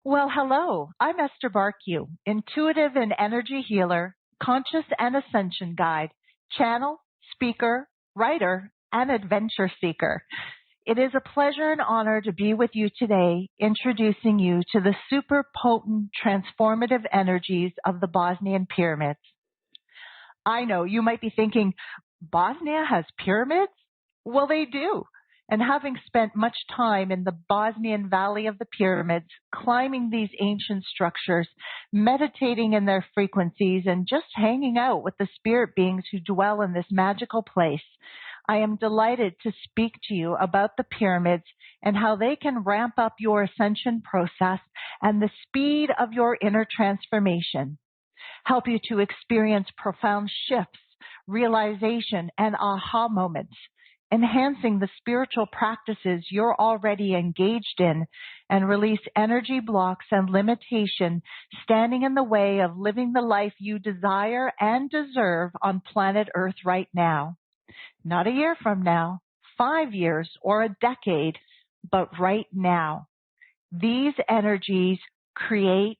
Well, hello. I'm Esther Bartkiw, intuitive and energy healer, conscious and ascension guide, channel, speaker, writer, and adventure seeker. It is a pleasure and honor to be with you today, introducing you to the super potent transformative energies of the Bosnian pyramids. I know you might be thinking, Bosnia has pyramids? Well, they do. And having spent much time in the Bosnian Valley of the Pyramids, climbing these ancient structures, meditating in their frequencies, and just hanging out with the spirit beings who dwell in this magical place, I am delighted to speak to you about the pyramids and how they can ramp up your ascension process and the speed of your inner transformation, help you to experience profound shifts, realization, and aha moments, enhancing the spiritual practices you're already engaged in, and release energy blocks and limitation standing in the way of living the life you desire and deserve on planet Earth right now. Not a year from now, 5 years, or a decade, but right now. These energies create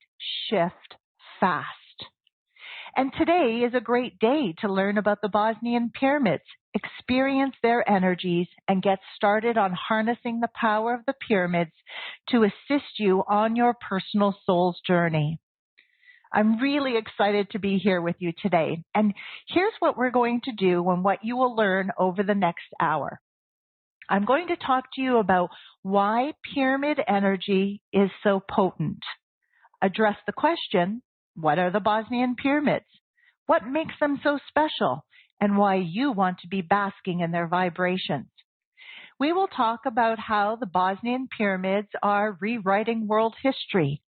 shift fast. And today is a great day to learn about the Bosnian pyramids, experience their energies, and get started on harnessing the power of the pyramids to assist you on your personal soul's journey. I'm really excited to be here with you today. And here's what we're going to do and what you will learn over the next hour. I'm going to talk to you about why pyramid energy is so potent. Address the question, what are the Bosnian pyramids? What makes them so special? And why you want to be basking in their vibrations. We will talk about how the Bosnian pyramids are rewriting world history.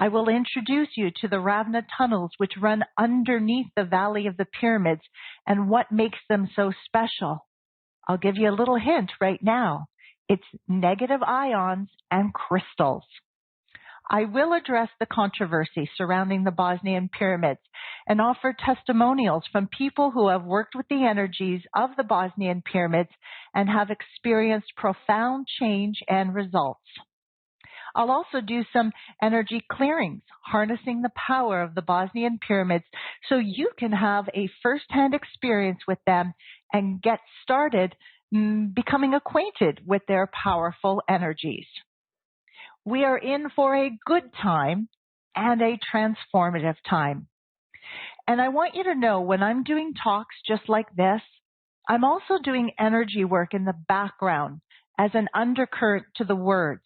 I will introduce you to the Ravna tunnels which run underneath the Valley of the Pyramids and what makes them so special. I'll give you a little hint right now. It's negative ions and crystals. I will address the controversy surrounding the Bosnian pyramids and offer testimonials from people who have worked with the energies of the Bosnian pyramids and have experienced profound change and results. I'll also do some energy clearings, harnessing the power of the Bosnian pyramids so you can have a first-hand experience with them and get started becoming acquainted with their powerful energies. We are in for a good time and a transformative time. And I want you to know when I'm doing talks just like this, I'm also doing energy work in the background as an undercurrent to the words.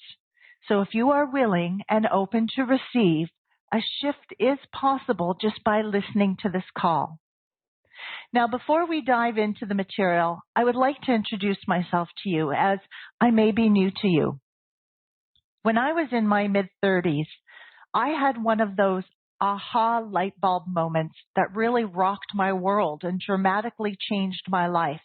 So if you are willing and open to receive, a shift is possible just by listening to this call. Now, before we dive into the material, I would like to introduce myself to you as I may be new to you. When I was in my mid-30s, I had one of those aha light bulb moments that really rocked my world and dramatically changed my life.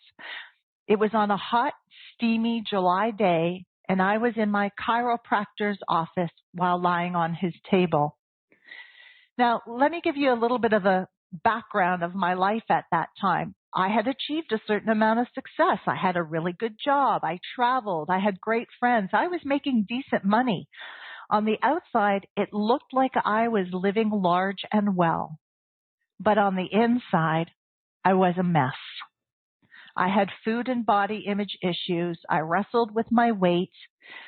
It was on a hot, steamy July day, and I was in my chiropractor's office while lying on his table. Now, let me give you a little bit of a background of my life at that time. I had achieved a certain amount of success. I had a really good job. I traveled. I had great friends. I was making decent money. On the outside, it looked like I was living large and well. But on the inside, I was a mess. I had food and body image issues. I wrestled with my weight.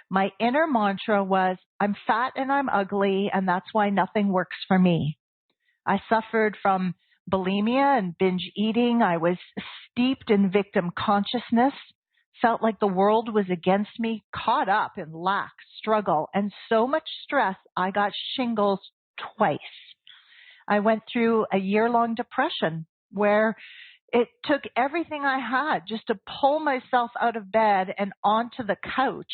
My inner mantra was, I'm fat and I'm ugly, and that's why nothing works for me. I suffered from bulimia and binge eating. I was steeped in victim consciousness, felt like the world was against me, caught up in lack, struggle, and so much stress, I got shingles twice. I went through a year-long depression where it took everything I had just to pull myself out of bed and onto the couch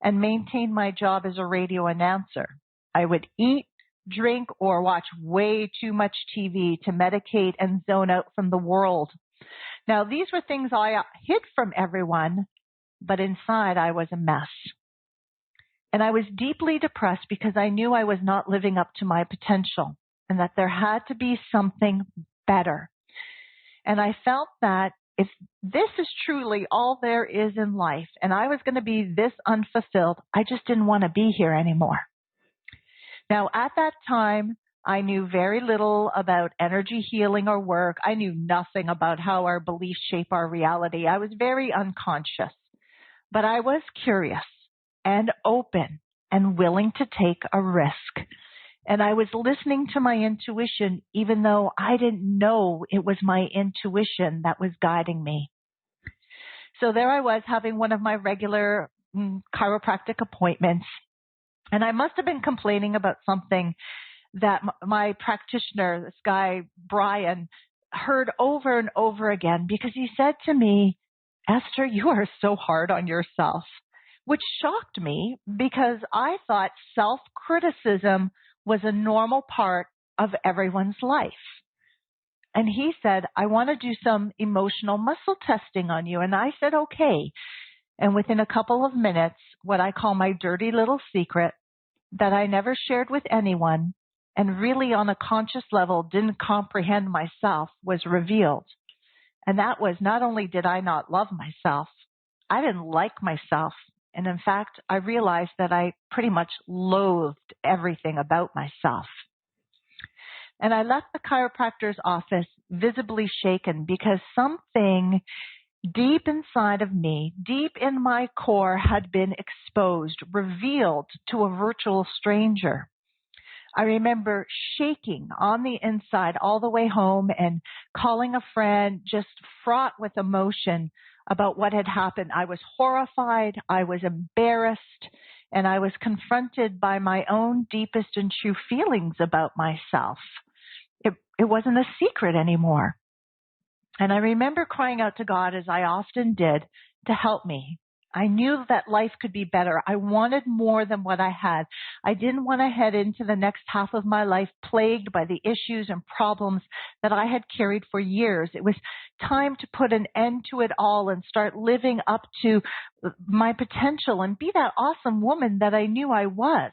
and maintain my job as a radio announcer. I would eat, drink, or watch way too much TV to medicate and zone out from the world. Now, these were things I hid from everyone, but inside I was a mess. And I was deeply depressed because I knew I was not living up to my potential and that there had to be something better. And I felt that if this is truly all there is in life and I was going to be this unfulfilled, I just didn't want to be here anymore. Now, at that time, I knew very little about energy healing or work. I knew nothing about how our beliefs shape our reality. I was very unconscious, but I was curious and open and willing to take a risk. And I was listening to my intuition, even though I didn't know it was my intuition that was guiding me. So there I was having one of my regular chiropractic appointments. And I must have been complaining about something that my practitioner, this guy, Brian, heard over and over again, because he said to me, Esther, you are so hard on yourself, which shocked me because I thought self-criticism was a normal part of everyone's life. And he said, I want to do some emotional muscle testing on you. And I said, okay. And within a couple of minutes, what I call my dirty little secret that I never shared with anyone and really on a conscious level didn't comprehend myself was revealed. And that was, not only did I not love myself, I didn't like myself. And in fact, I realized that I pretty much loathed everything about myself. And I left the chiropractor's office visibly shaken because something deep inside of me, deep in my core, had been exposed, revealed to a virtual stranger. I remember shaking on the inside all the way home and calling a friend, just fraught with emotion about what had happened. I was horrified, I was embarrassed, and I was confronted by my own deepest and true feelings about myself. It wasn't a secret anymore. And I remember crying out to God, as I often did, to help me. I knew that life could be better. I wanted more than what I had. I didn't want to head into the next half of my life plagued by the issues and problems that I had carried for years. It was time to put an end to it all and start living up to my potential and be that awesome woman that I knew I was.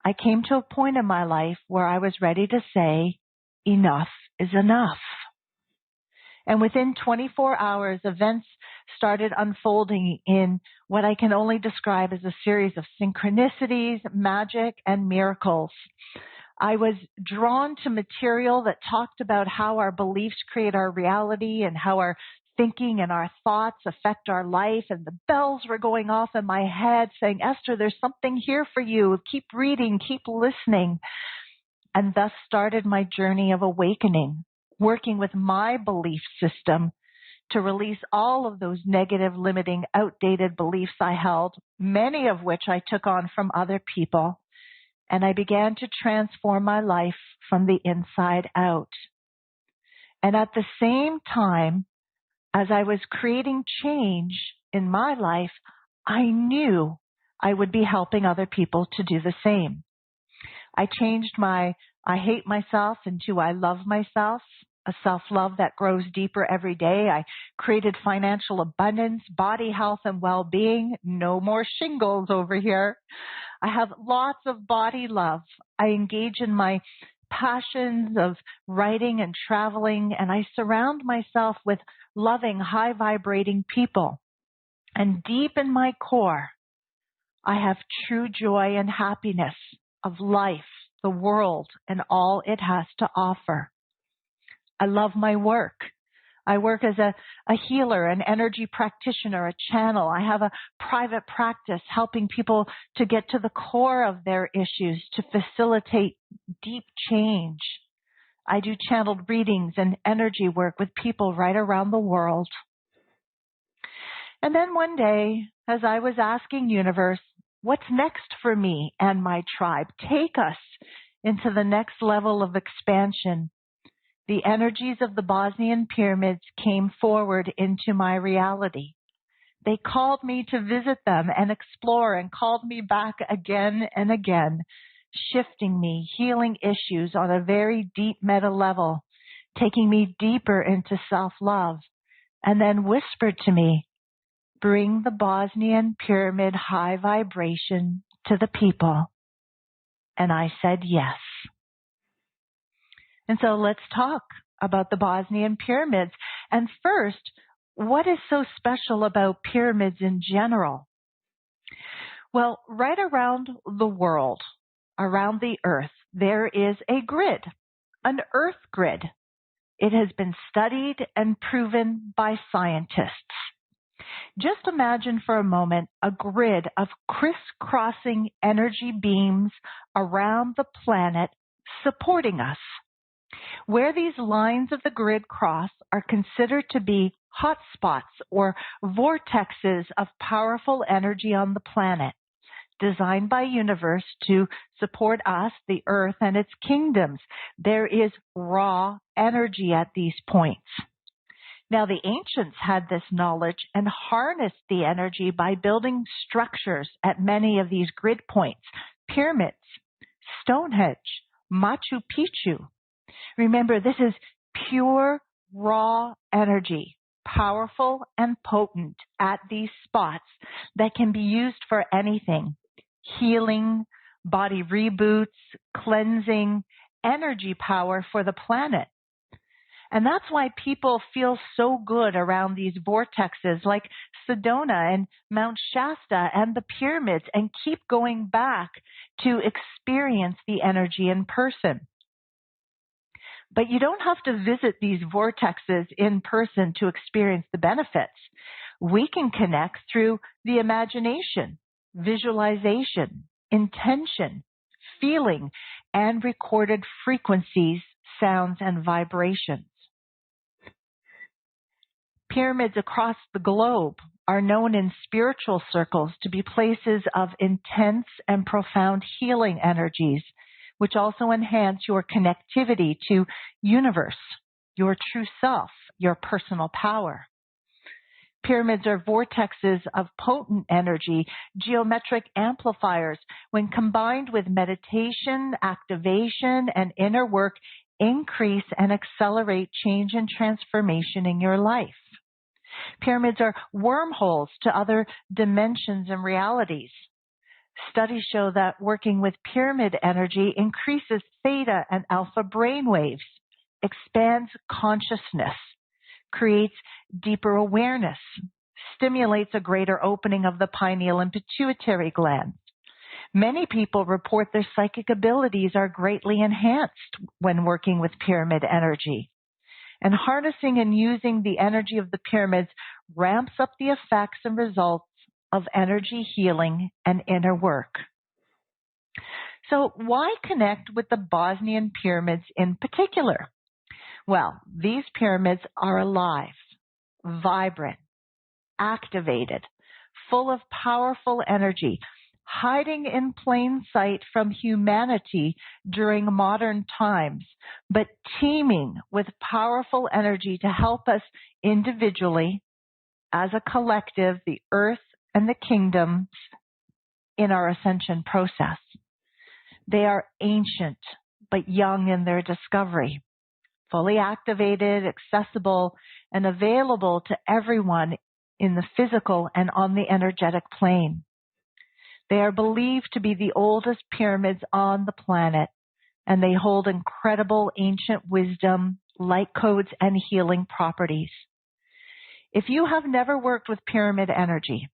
I came to a point in my life where I was ready to say, enough is enough. And within 24 hours, events started unfolding in what I can only describe as a series of synchronicities, magic, and miracles. I was drawn to material that talked about how our beliefs create our reality and how our thinking and our thoughts affect our life. And the bells were going off in my head saying, Esther, there's something here for you. Keep reading, keep listening. And thus started my journey of awakening, working with my belief system to release all of those negative, limiting, outdated beliefs I held, many of which I took on from other people. And I began to transform my life from the inside out. And at the same time, as I was creating change in my life, I knew I would be helping other people to do the same. I changed my I hate myself into I love myself, a self-love that grows deeper every day. I created financial abundance, body health, and well-being. No more shingles over here. I have lots of body love. I engage in my passions of writing and traveling, and I surround myself with loving, high-vibrating people. And deep in my core, I have true joy and happiness of life, the world, and all it has to offer. I love my work. I work as a healer, an energy practitioner, a channel. I have a private practice helping people to get to the core of their issues, to facilitate deep change. I do channeled readings and energy work with people right around the world. And then one day, as I was asking universe, what's next for me and my tribe? Take us into the next level of expansion. The energies of the Bosnian pyramids came forward into my reality. They called me to visit them and explore, and called me back again and again, shifting me, healing issues on a very deep meta level, taking me deeper into self-love, and then whispered to me, bring the Bosnian pyramid high vibration to the people. And I said yes. And so let's talk about the Bosnian pyramids. And first, what is so special about pyramids in general? Well, right around the world, around the Earth, there is a grid, an Earth grid. It has been studied and proven by scientists. Just imagine for a moment a grid of crisscrossing energy beams around the planet supporting us. Where these lines of the grid cross are considered to be hotspots or vortexes of powerful energy on the planet, designed by universe to support us, the Earth, and its kingdoms. There is raw energy at these points. Now, the ancients had this knowledge and harnessed the energy by building structures at many of these grid points: pyramids, Stonehenge, Machu Picchu. Remember, this is pure, raw energy, powerful and potent at these spots that can be used for anything: healing, body reboots, cleansing, energy power for the planet. And that's why people feel so good around these vortexes like Sedona and Mount Shasta and the pyramids, and keep going back to experience the energy in person. But you don't have to visit these vortexes in person to experience the benefits. We can connect through the imagination, visualization, intention, feeling, and recorded frequencies, sounds, and vibrations. Pyramids across the globe are known in spiritual circles to be places of intense and profound healing energies, which also enhance your connectivity to universe, your true self, your personal power. Pyramids are vortexes of potent energy, geometric amplifiers. When combined with meditation, activation, and inner work, increase and accelerate change and transformation in your life. Pyramids are wormholes to other dimensions and realities. Studies show that working with pyramid energy increases theta and alpha brainwaves, expands consciousness, creates deeper awareness, stimulates a greater opening of the pineal and pituitary glands. Many people report their psychic abilities are greatly enhanced when working with pyramid energy. And harnessing and using the energy of the pyramids ramps up the effects and results of energy healing and inner work. So why connect with the Bosnian pyramids in particular? Well, these pyramids are alive, vibrant, activated, full of powerful energy, hiding in plain sight from humanity during modern times, but teeming with powerful energy to help us individually, as a collective, the Earth and the kingdoms, in our ascension process. They are ancient, but young in their discovery, fully activated, accessible, and available to everyone in the physical and on the energetic plane. They are believed to be the oldest pyramids on the planet, and they hold incredible ancient wisdom, light codes, and healing properties. If you have never worked with pyramid energy,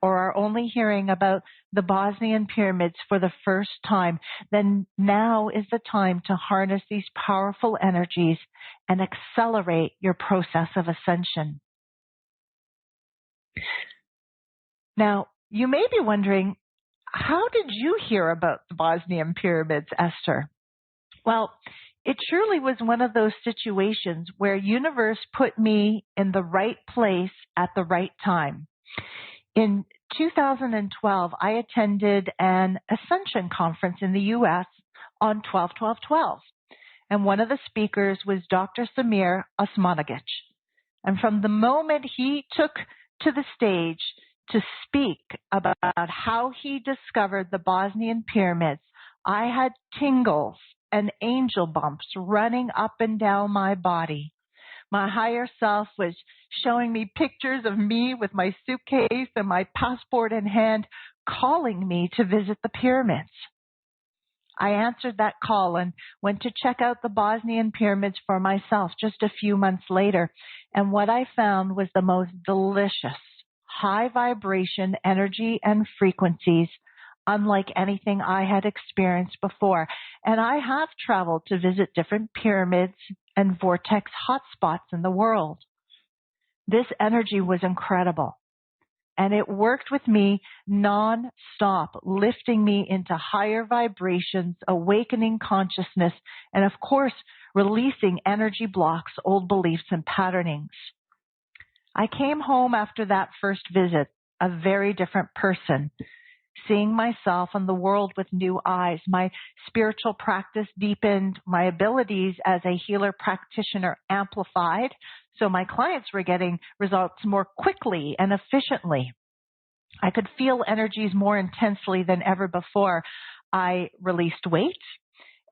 or are only hearing about the Bosnian pyramids for the first time, then now is the time to harness these powerful energies and accelerate your process of ascension. Now, you may be wondering, how did you hear about the Bosnian pyramids, Esther? Well, it truly was one of those situations where universe put me in the right place at the right time. In 2012, I attended an Ascension conference in the U.S. on 12-12-12, and one of the speakers was Dr. Samir Osmanagic. And from the moment he took to the stage to speak about how he discovered the Bosnian pyramids, I had tingles and angel bumps running up and down my body. My higher self was showing me pictures of me with my suitcase and my passport in hand, calling me to visit the pyramids. I answered that call and went to check out the Bosnian pyramids for myself just a few months later. And what I found was the most delicious, high vibration energy and frequencies unlike anything I had experienced before. And I have traveled to visit different pyramids and vortex hotspots in the world. This energy was incredible. And it worked with me non-stop, lifting me into higher vibrations, awakening consciousness, and of course, releasing energy blocks, old beliefs, and patternings. I came home after that first visit a very different person, seeing myself and the world with new eyes. My spiritual practice deepened, my abilities as a healer practitioner amplified, so my clients were getting results more quickly and efficiently. I could feel energies more intensely than ever before. I released weight.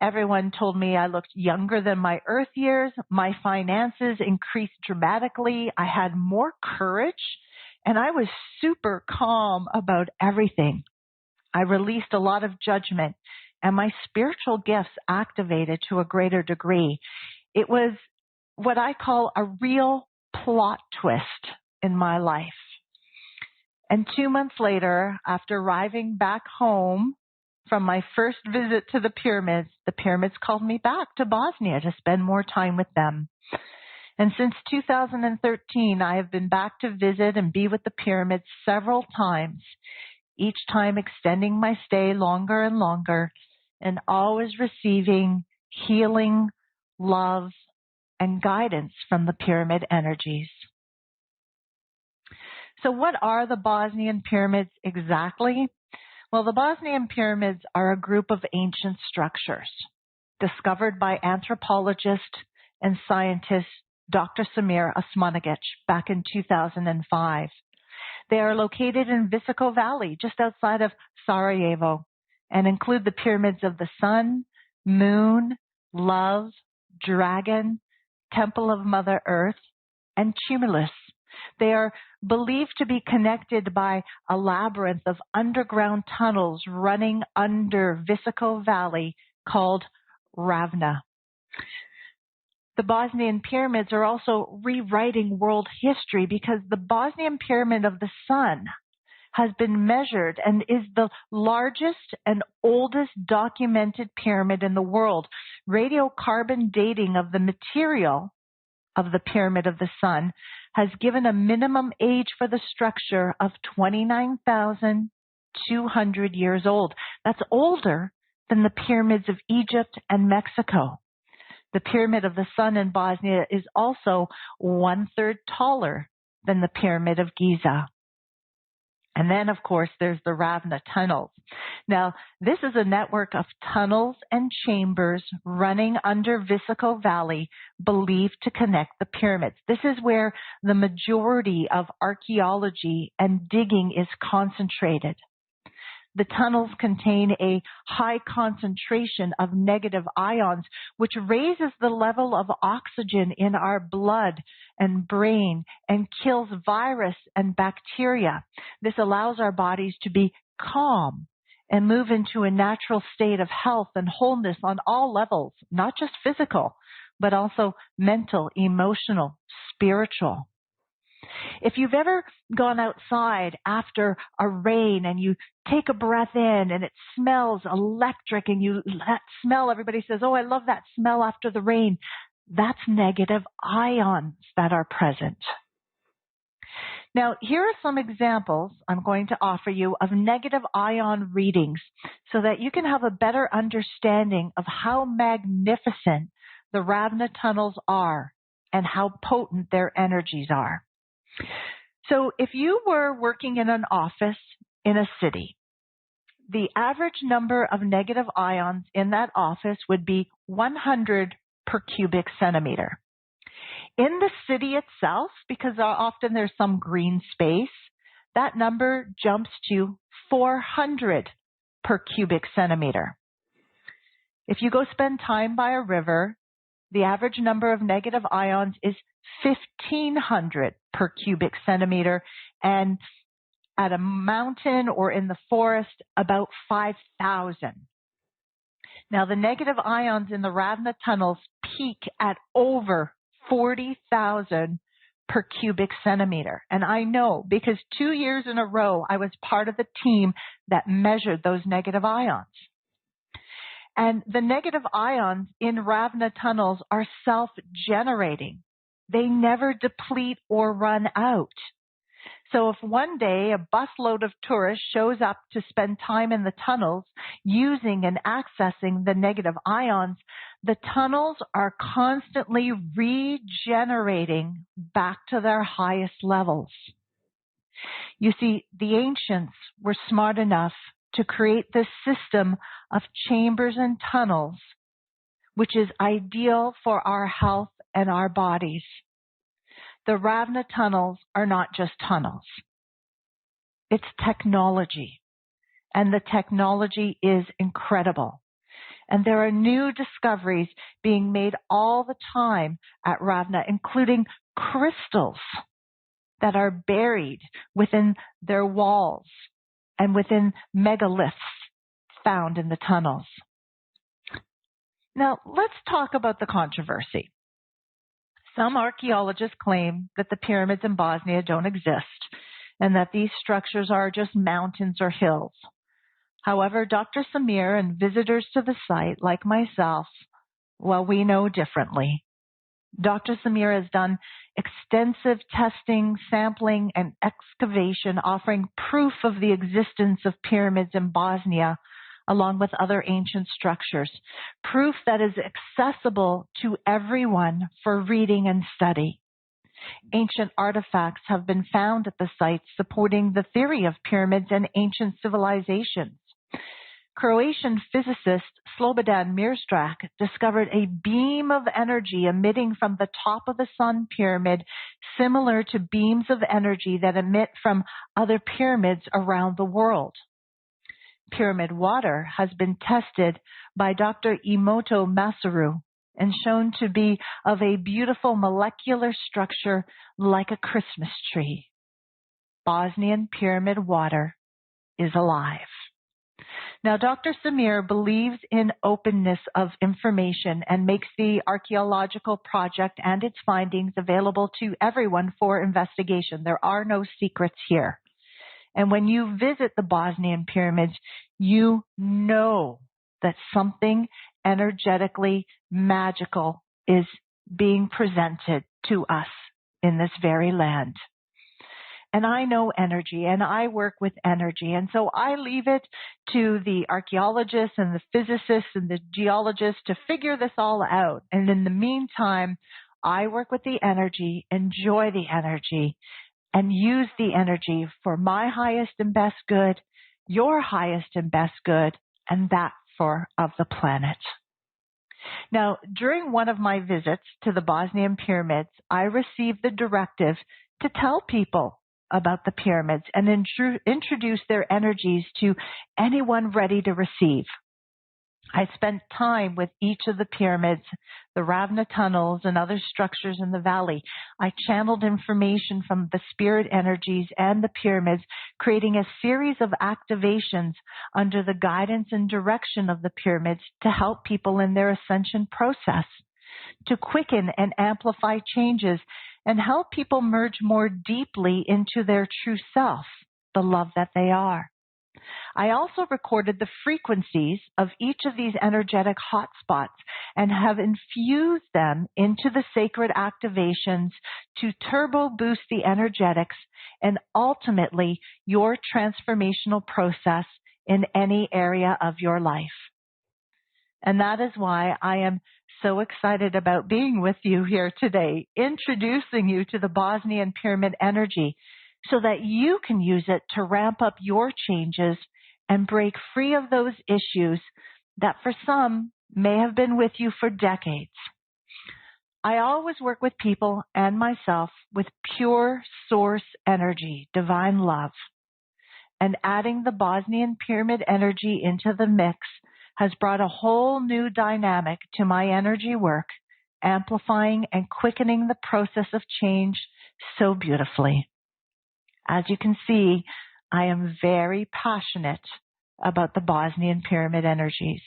Everyone told me I looked younger than my earth years. My finances increased dramatically. I had more courage, and I was super calm about everything. I released a lot of judgment, and my spiritual gifts activated to a greater degree. It was what I call a real plot twist in my life. And 2 months later, after arriving back home from my first visit to the pyramids called me back to Bosnia to spend more time with them. And since 2013, I have been back to visit and be with the pyramids several times, each time extending my stay longer and longer, and always receiving healing, love, and guidance from the pyramid energies. So what are the Bosnian pyramids exactly? Well, the Bosnian pyramids are a group of ancient structures discovered by anthropologist and scientist Dr. Samir Osmanagic back in 2005. They are located in Visico Valley, just outside of Sarajevo, and include the pyramids of the Sun, Moon, Love, Dragon, Temple of Mother Earth, and Tumulus. They are believed to be connected by a labyrinth of underground tunnels running under Visico Valley called Ravna. The Bosnian pyramids are also rewriting world history because the Bosnian Pyramid of the Sun has been measured and is the largest and oldest documented pyramid in the world. Radiocarbon dating of the material of the Pyramid of the Sun has given a minimum age for the structure of 29,200 years old. That's older than the pyramids of Egypt and Mexico. The Pyramid of the Sun in Bosnia is also 1/3 taller than the Pyramid of Giza. And then, of course, there's the Ravna tunnels. Now, this is a network of tunnels and chambers running under Visico Valley believed to connect the pyramids. This is where the majority of archaeology and digging is concentrated. The tunnels contain a high concentration of negative ions, which raises the level of oxygen in our blood and brain and kills virus and bacteria. This allows our bodies to be calm and move into a natural state of health and wholeness on all levels, not just physical, but also mental, emotional, spiritual. If you've ever gone outside after a rain and you take a breath in and it smells electric and that smell, everybody says, oh, I love that smell after the rain. That's negative ions that are present. Now, here are some examples I'm going to offer you of negative ion readings so that you can have a better understanding of how magnificent the Ravna tunnels are and how potent their energies are. So if you were working in an office in a city, the average number of negative ions in that office would be 100 per cubic centimeter. In the city itself, because often there's some green space, that number jumps to 400 per cubic centimeter. If you go spend time by a river, the average number of negative ions is 1,500 per cubic centimeter, and at a mountain or in the forest, about 5,000. Now, the negative ions in the Ravna tunnels peak at over 40,000 per cubic centimeter. And I know because 2 years in a row, I was part of the team that measured those negative ions. And the negative ions in Ravna tunnels are self-generating. They never deplete or run out. So if one day a busload of tourists shows up to spend time in the tunnels using and accessing the negative ions, the tunnels are constantly regenerating back to their highest levels. You see, the ancients were smart enough to create this system of chambers and tunnels, which is ideal for our health and our bodies. The Ravna tunnels are not just tunnels. It's technology, and the technology is incredible. And there are new discoveries being made all the time at Ravna, including crystals that are buried within their walls and within megaliths found in the tunnels. Now, let's talk about the controversy. Some archaeologists claim that the pyramids in Bosnia don't exist and that these structures are just mountains or hills. However, Dr. Samir and visitors to the site, like myself, well, we know differently. Dr. Samir has done extensive testing, sampling, and excavation, offering proof of the existence of pyramids in Bosnia, along with other ancient structures, proof that is accessible to everyone for reading and study. Ancient artifacts have been found at the site supporting the theory of pyramids and ancient civilizations. Croatian physicist Slobodan Mirstrak discovered a beam of energy emitting from the top of the Sun pyramid, similar to beams of energy that emit from other pyramids around the world. Pyramid water has been tested by Dr. Imoto Masaru and shown to be of a beautiful molecular structure like a Christmas tree. Bosnian pyramid water is alive. Now, Dr. Samir believes in openness of information and makes the archaeological project and its findings available to everyone for investigation. There are no secrets here. And when you visit the Bosnian pyramids, you know that something energetically magical is being presented to us in this very land. And I know energy, and I work with energy. And so I leave it to the archaeologists and the physicists and the geologists to figure this all out. And in the meantime, I work with the energy, enjoy the energy, and use the energy for my highest and best good, your highest and best good, and that of the planet. Now, during one of my visits to the Bosnian pyramids, I received the directive to tell people about the pyramids and introduce their energies to anyone ready to receive. I spent time with each of the pyramids, the Ravna tunnels, and other structures in the valley. I channeled information from the spirit energies and the pyramids, creating a series of activations under the guidance and direction of the pyramids to help people in their ascension process, to quicken and amplify changes, and help people merge more deeply into their true self, the love that they are. I also recorded the frequencies of each of these energetic hotspots and have infused them into the sacred activations to turbo boost the energetics and ultimately your transformational process in any area of your life. And that is why I am so excited about being with you here today, introducing you to the Bosnian pyramid energy, so that you can use it to ramp up your changes and break free of those issues that for some may have been with you for decades. I always work with people and myself with pure source energy, divine love. And adding the Bosnian pyramid energy into the mix has brought a whole new dynamic to my energy work, amplifying and quickening the process of change so beautifully. As you can see, I am very passionate about the Bosnian pyramid energies.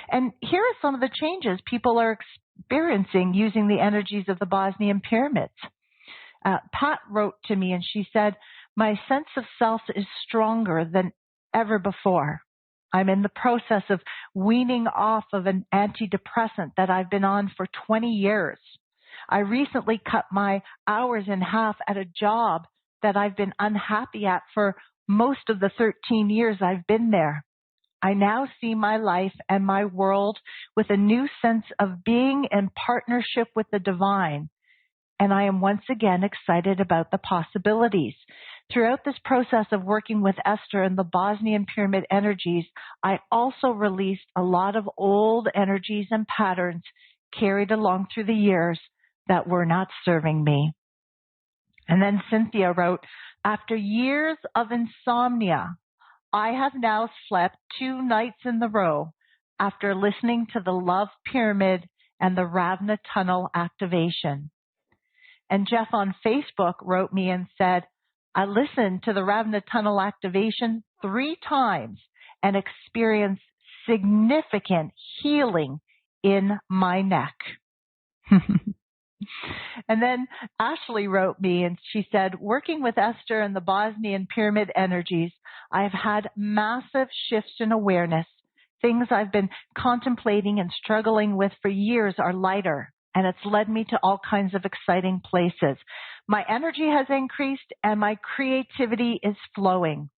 And here are some of the changes people are experiencing using the energies of the Bosnian pyramids. Pat wrote to me and she said, my sense of self is stronger than ever before. I'm in the process of weaning off of an antidepressant that I've been on for 20 years. I recently cut my hours in half at a job that I've been unhappy at for most of the 13 years I've been there. I now see my life and my world with a new sense of being in partnership with the divine. And I am once again excited about the possibilities. Throughout this process of working with Esther and the Bosnian pyramid energies, I also released a lot of old energies and patterns carried along through the years that were not serving me. And then Cynthia wrote, after years of insomnia, I have now slept 2 nights in a row after listening to the Love Pyramid and the Ravna Tunnel activation. And Jeff on Facebook wrote me and said, I listened to the Ravna Tunnel activation 3 times and experienced significant healing in my neck. And then Ashley wrote me and she said, working with Esther and the Bosnian pyramid energies, I've had massive shifts in awareness. Things I've been contemplating and struggling with for years are lighter, and it's led me to all kinds of exciting places. My energy has increased and my creativity is flowing.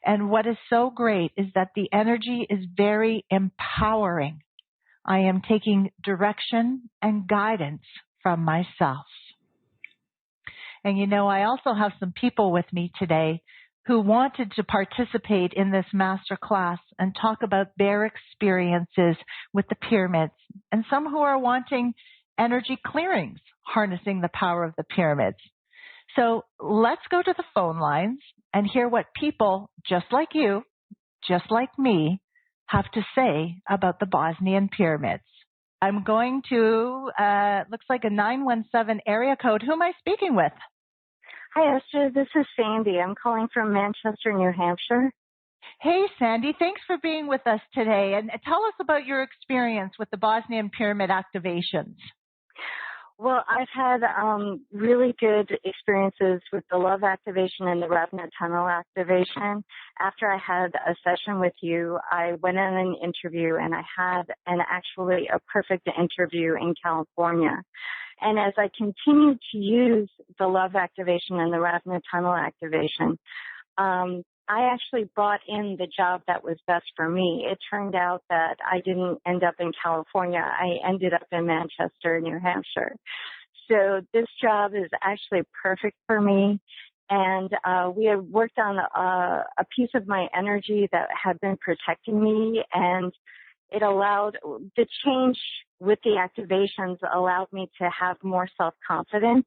And what is so great is that the energy is very empowering. I am taking direction and guidance from myself. And you know, I also have some people with me today who wanted to participate in this master class and talk about their experiences with the pyramids, and some who are wanting energy clearings, harnessing the power of the pyramids. So let's go to the phone lines and hear what people just like you, just like me, have to say about the Bosnian pyramids. I'm going to, looks like a 917 area code. Who am I speaking with? Hi, Esther. This is Sandy. I'm calling from Manchester, New Hampshire. Hey, Sandy. Thanks for being with us today. And tell us about your experience with the Bosnian pyramid activations. Well, I've had really good experiences with the love activation and the Ravna tunnel activation. After I had a session with you, I went on an interview, and I had actually a perfect interview in California. And as I continued to use the love activation and the Ravna tunnel activation, I actually brought in the job that was best for me. It turned out that I didn't end up in California. I ended up in Manchester, New Hampshire. So this job is actually perfect for me. And we have worked on a piece of my energy that had been protecting me, and it allowed the change with the activations allowed me to have more self-confidence,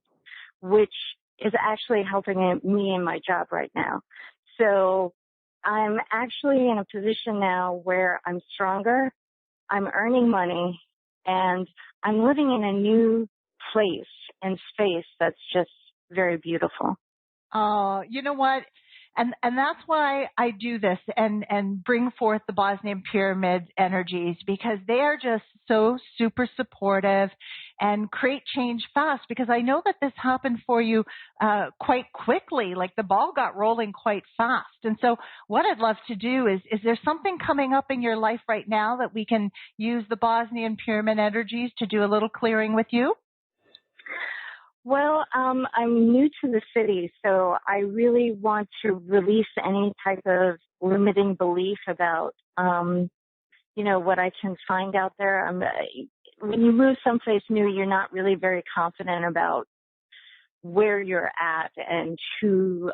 which is actually helping me in my job right now. So I'm actually in a position now where I'm stronger, I'm earning money, and I'm living in a new place and space that's just very beautiful. Oh, you know what? And that's why I do this and bring forth the Bosnian pyramid energies, because they are just so super supportive and create change fast, because I know that this happened for you quite quickly. Like the ball got rolling quite fast. And so what I'd love to do is there something coming up in your life right now that we can use the Bosnian pyramid energies to do a little clearing with you? Well, I'm new to the city, so I really want to release any type of limiting belief about, what I can find out there. When you move someplace new, you're not really very confident about where you're at and who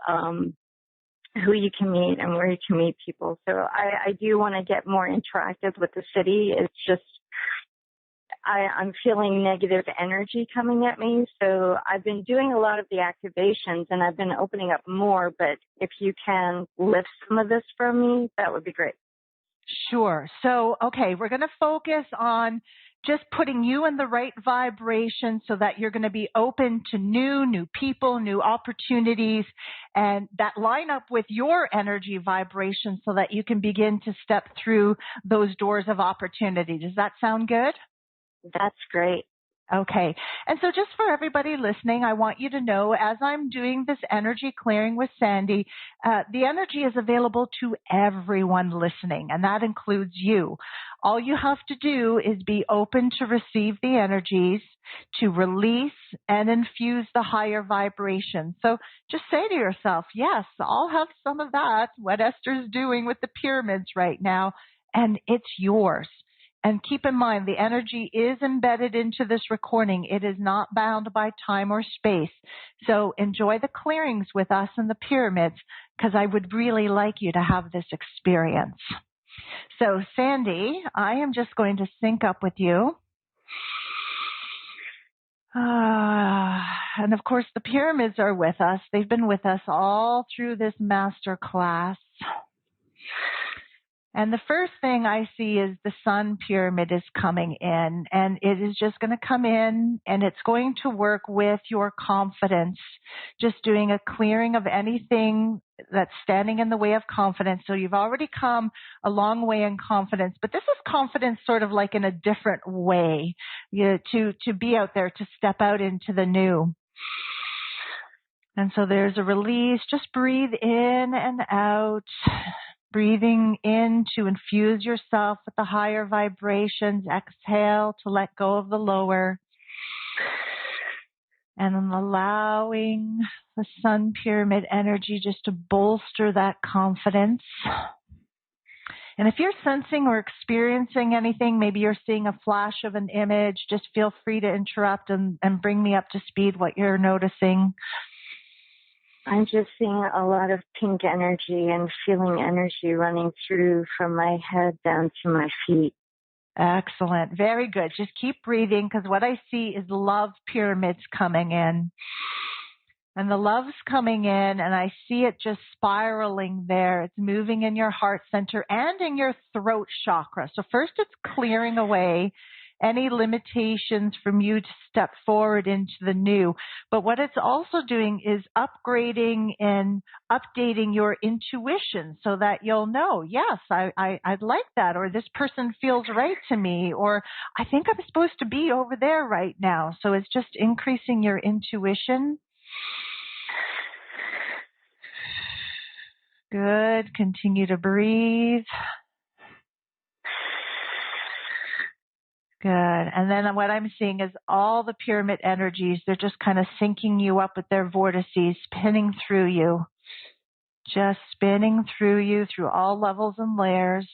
you can meet and where you can meet people. So I do want to get more interactive with the city. It's just I'm feeling negative energy coming at me. So I've been doing a lot of the activations and I've been opening up more, but if you can lift some of this from me, that would be great. Sure. So, okay, we're going to focus on just putting you in the right vibration so that you're going to be open to new people, new opportunities, and that line up with your energy vibration so that you can begin to step through those doors of opportunity. Does that sound good? That's great. Okay. And so just for everybody listening, I want you to know as I'm doing this energy clearing with Sandy, the energy is available to everyone listening, and that includes you. All you have to do is be open to receive the energies, to release and infuse the higher vibration. So just say to yourself, yes, I'll have some of that, what Esther's doing with the pyramids right now, and it's yours. And keep in mind, the energy is embedded into this recording. It is not bound by time or space. So enjoy the clearings with us in the pyramids, because I would really like you to have this experience. So Sandy, I am just going to sync up with you. And of course, the pyramids are with us. They've been with us all through this master class. And the first thing I see is the sun pyramid is coming in, and it is just going to come in, and it's going to work with your confidence, just doing a clearing of anything that's standing in the way of confidence. So you've already come a long way in confidence, but this is confidence sort of like in a different way, to be out there, to step out into the new. And so there's a release. Just breathe in and out. Breathing in to infuse yourself with the higher vibrations. Exhale to let go of the lower. And then allowing the sun pyramid energy just to bolster that confidence. And if you're sensing or experiencing anything, maybe you're seeing a flash of an image, just feel free to interrupt and bring me up to speed what you're noticing. I'm just seeing a lot of pink energy and feeling energy running through from my head down to my feet. Excellent. Very good. Just keep breathing, because what I see is love pyramids coming in. And the love's coming in, and I see it just spiraling there. It's moving in your heart center and in your throat chakra. So first it's clearing away any limitations from you to step forward into the new. But what it's also doing is upgrading and updating your intuition so that you'll know, yes, I'd like that, or this person feels right to me, or I think I'm supposed to be over there right now. So it's just increasing your intuition. Good. Continue to breathe. Good. And then what I'm seeing is all the pyramid energies, they're just kind of syncing you up with their vortices, spinning through you. Just spinning through you through all levels and layers.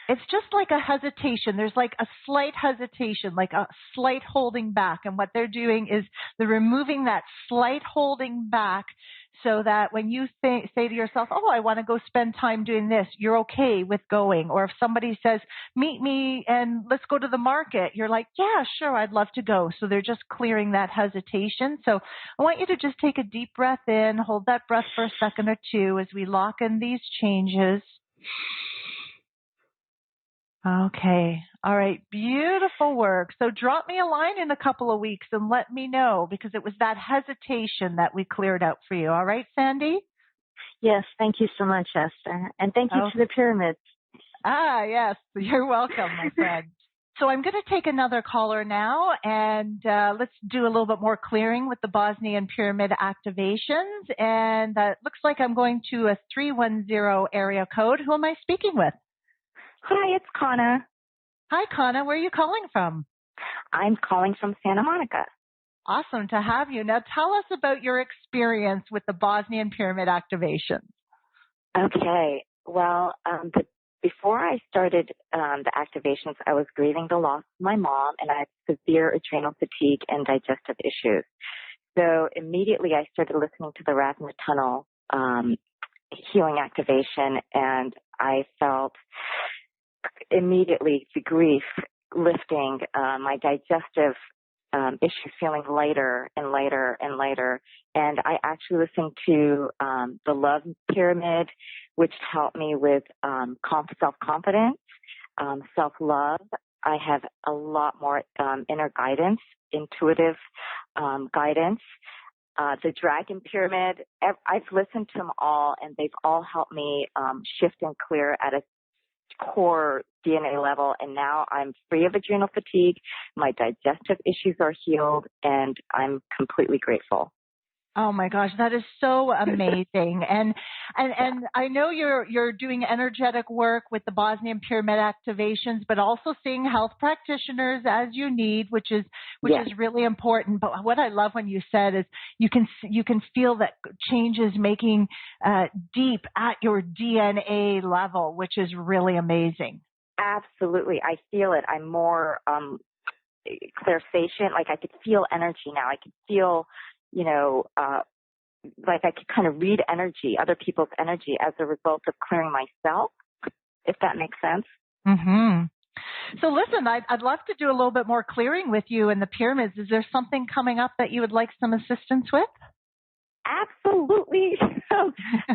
It's just like a hesitation. There's like a slight hesitation, like a slight holding back. And what they're doing is they're removing that slight holding back so that when you say to yourself, oh, I want to go spend time doing this, you're okay with going. Or if somebody says, meet me and let's go to the market, you're like, yeah, sure, I'd love to go. So they're just clearing that hesitation. So I want you to just take a deep breath in, hold that breath for a second or two as we lock in these changes. Okay. All right. Beautiful work. So drop me a line in a couple of weeks and let me know, because it was that hesitation that we cleared out for you. All right, Sandy? Yes. Thank you so much, Esther. And thank you to the pyramids. Yes. You're welcome, my friend. So I'm going to take another caller now, and let's do a little bit more clearing with the Bosnian pyramid activations. And it looks like I'm going to a 310 area code. Who am I speaking with? Hi, it's Kana. Hi, Kana. Where are you calling from? I'm calling from Santa Monica. Awesome to have you. Now tell us about your experience with the Bosnian pyramid activations. Okay. Well, before I started the activations, I was grieving the loss of my mom, and I had severe adrenal fatigue and digestive issues. So immediately I started listening to the Ravna Tunnel healing activation, and I felt immediately the grief lifting, my digestive issues feeling lighter and lighter and lighter. And I actually listened to the Love Pyramid, which helped me with self-confidence, self-love. I have a lot more inner guidance, intuitive guidance. The Dragon Pyramid, I've listened to them all, and they've all helped me shift and clear at a core DNA level, and now I'm free of adrenal fatigue. My digestive issues are healed, and I'm completely grateful. Oh my gosh, that is so amazing. And I know you're doing energetic work with the Bosnian pyramid activations, but also seeing health practitioners as you need, which is really important. But what I love when you said is you can feel that change is making deep at your DNA level, which is really amazing. Absolutely. I feel it. I'm more clairsentient. Like I could feel energy now. I could feel, like I could kind of read energy, other people's energy as a result of clearing myself, if that makes sense. Mm-hmm. So listen, I'd love to do a little bit more clearing with you in the pyramids. Is there something coming up that you would like some assistance with? Absolutely.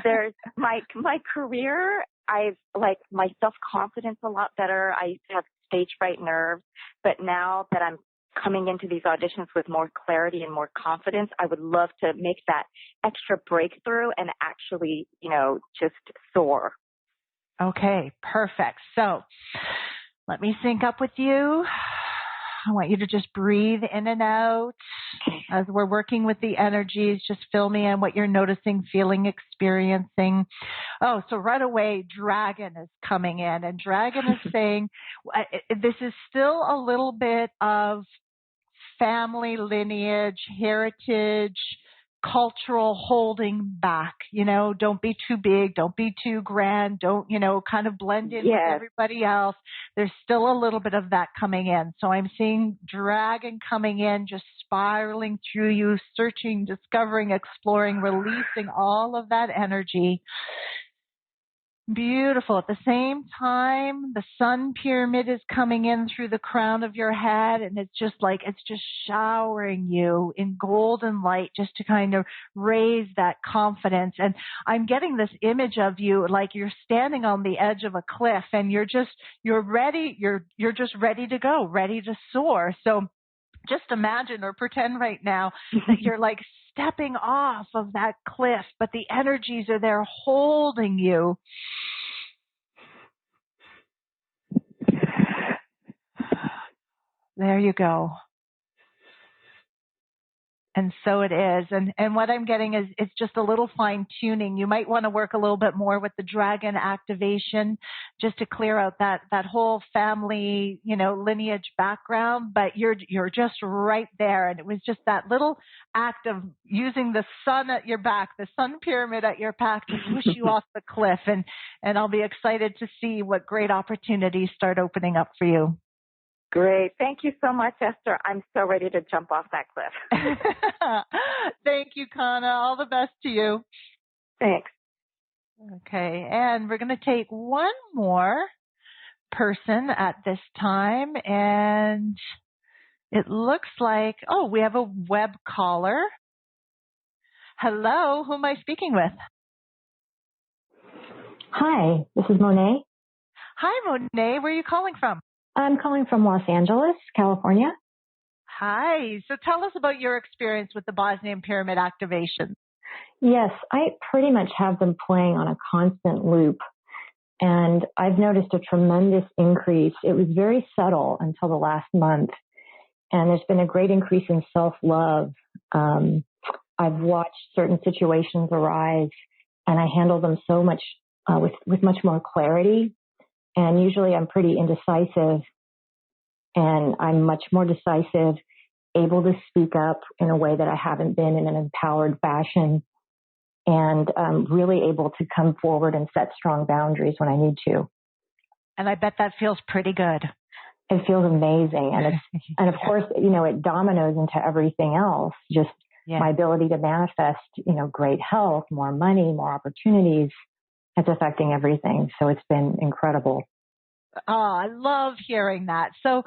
There's my career. I've like my self-confidence a lot better. I used to have stage fright nerves, but now that I'm coming into these auditions with more clarity and more confidence, I would love to make that extra breakthrough and actually, just soar. Okay, perfect. So let me sync up with you. I want you to just breathe in and out as we're working with the energies. Just fill me in what you're noticing, feeling, experiencing. Oh, so right away, dragon is coming in, and dragon is saying, this is still a little bit of family, lineage, heritage, cultural holding back. Don't be too big, don't be too grand, don't, kind of blend in with everybody else. There's still a little bit of that coming in. So I'm seeing dragon coming in, just spiraling through you, searching, discovering, exploring, releasing all of that energy. Beautiful. At the same time, the sun pyramid is coming in through the crown of your head, and it's just showering you in golden light just to kind of raise that confidence. And I'm getting this image of you like you're standing on the edge of a cliff, and you're ready. You're just ready to go, ready to soar. So just imagine or pretend right now that you're like stepping off of that cliff, but the energies are there holding you. There you go. And so it is. And what I'm getting is it's just a little fine tuning. You might want to work a little bit more with the dragon activation just to clear out that whole family, lineage background, but you're just right there. And it was just that little act of using the sun at your back, the sun pyramid at your back to push you off the cliff. And I'll be excited to see what great opportunities start opening up for you. Great. Thank you so much, Esther. I'm so ready to jump off that cliff. Thank you, Kana. All the best to you. Thanks. Okay. And we're going to take one more person at this time. And it looks like, we have a web caller. Hello. Who am I speaking with? Hi, this is Monet. Hi, Monet. Where are you calling from? I'm calling from Los Angeles, California. Hi. So tell us about your experience with the Bosnian pyramid activation. Yes, I pretty much have them playing on a constant loop. And I've noticed a tremendous increase. It was very subtle until the last month. And there's been a great increase in self-love. I've watched certain situations arise, and I handle them so much with much more clarity. And usually I'm pretty indecisive, and I'm much more decisive, able to speak up in a way that I haven't been in an empowered fashion, and really able to come forward and set strong boundaries when I need to. And I bet that feels pretty good. It feels amazing. And it's, and of course, it dominoes into everything else, just my ability to manifest, great health, more money, more opportunities. It's affecting everything. So it's been incredible. Oh, I love hearing that. So